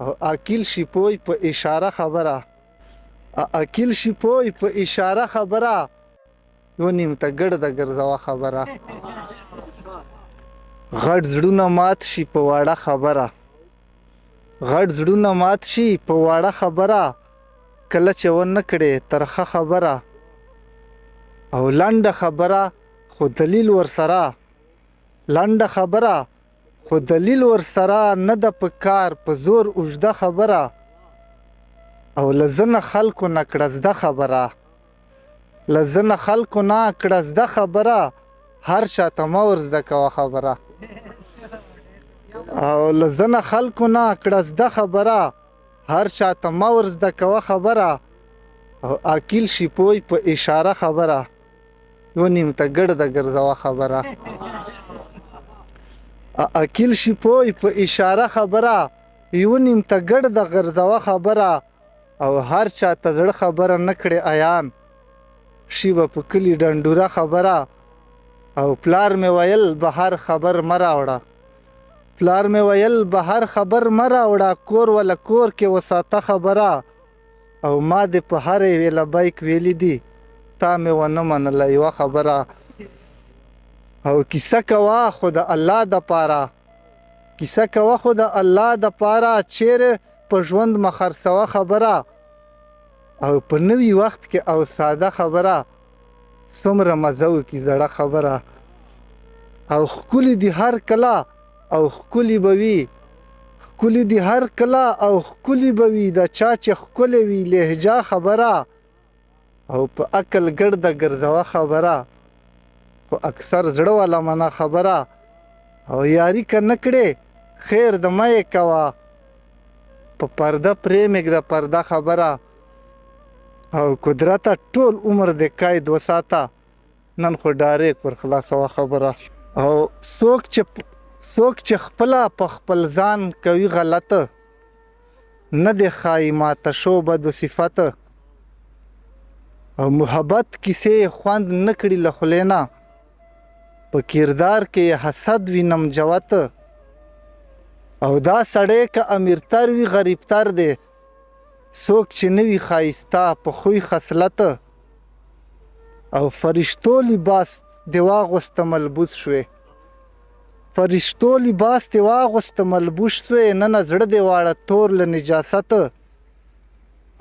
او عاقل شي پوی په اشاره خبره عاقل شي پوی په اشاره خبره یو نیم ته ګرده ګرځوه خبره غټ زړونه مات شي په واړه خبره غټ زړونه مات شي په واړه خبره کله چې ونه کړې ترخه خبره او لنډه خبره خو دلیل ورسره لنډه خبره خو دلیل ورسره نه ده په کار په زور اوږده خبره او له ځینه خلکو نه کړه زده خبره له ځینه خلکو نه کړه زده خبره هر چاته مه ور زده کوه خبره او له ځینه خلکو نه کړه زده خبره هر چاته مه ور زده کوه خبره او عاقل شي پوی په اشاره خبره یو نیم ته ګرده ګرځوه خبره عاقل شي پوی په اشاره خبره یو نیم ته ګرده ګرځوه خبره او هر چاته زړه خبره نه کړې عیان شي به په کلي ډنډوره خبره او پلار مې ویل بهر خبر مه راوړه پلار مې ویل بهر خبر مه راوړه کور وله کور کې وساته خبره او ما دې په هر یوې لبیک ویلي دي تا مې ونه منله یوه خبره او کیسه کوه خو د الله دپاره کیسه کوه خو د الله دپاره چیرې په ژوند مه خرڅوه خبره او په نوي وخت کې او ساده خبره څومره مزه وکړي زړه خبره او ښکلي دي هر کله او ښکلي به وي ښکلي دي هر کله او ښکلي به وي د چا چې ښکلې وي لهجه خبره او په عقل ګرده ګرځوه خبره خو اکثر زړه والا منه خبره او یاري که نه کړې خیر د مه یې کوه په پرده پرې مږده پرده خبره او قدرته ټول عمر د قید وساته نن خو ډارېک ور خلاصوه خبره او څوک چې خپله په خپل ځان کوي غلطه نه دی ښایي ماته شو بدو صفته او محبت کیسې خوند نه کړي له خولې نه په کردار کې حسد وینم جوته او دا سړی که امیرتر وي غریبتر دی څوک چې نه وي ښایسته په خوی خصلت او فرشتو لباس دې واغوسته ملبوس شوې فرشتو لباس دې واغوسته ملبوس شوې نن زړه دې واړه تور له نجاست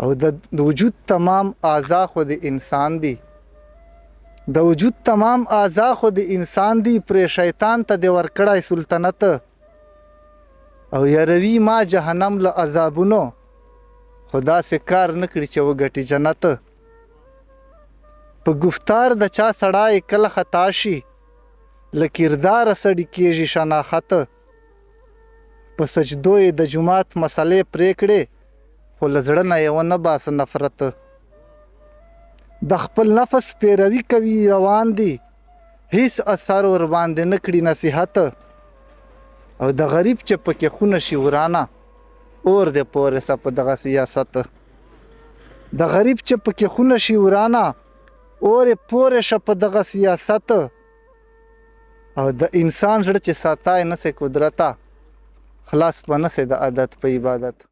او د وجود تمام اعضا خو د انسان دي د وجود تمام اعضا خو د انسان دي پرې شیطان ته دې ورکړی سلطنت او یاروي ما جهنم له عذابونو خو داسې کار نه کړي چې وګټي جنت په گفتار د چا سړی کله خطا شي له کرداره سړي کېږي شناخت په سجدو یې د جومات مسلې پرې کړې خو له زړه نه یې ونه باسه نفرت د خپل نفس پیروي کوي روان دي هیڅ اثر ورباندې نه کړي نصیحت او د غریب چې پکې خونه شي ورانه اور دې پورې سه په دغه سیاست د غریب چې پکې خونه شي ورانه اور یې پورې شه په دغه سیاست او د انسان زړه چې ساتای نه سي قدرته خلاص به نه سي د عادت په عبادت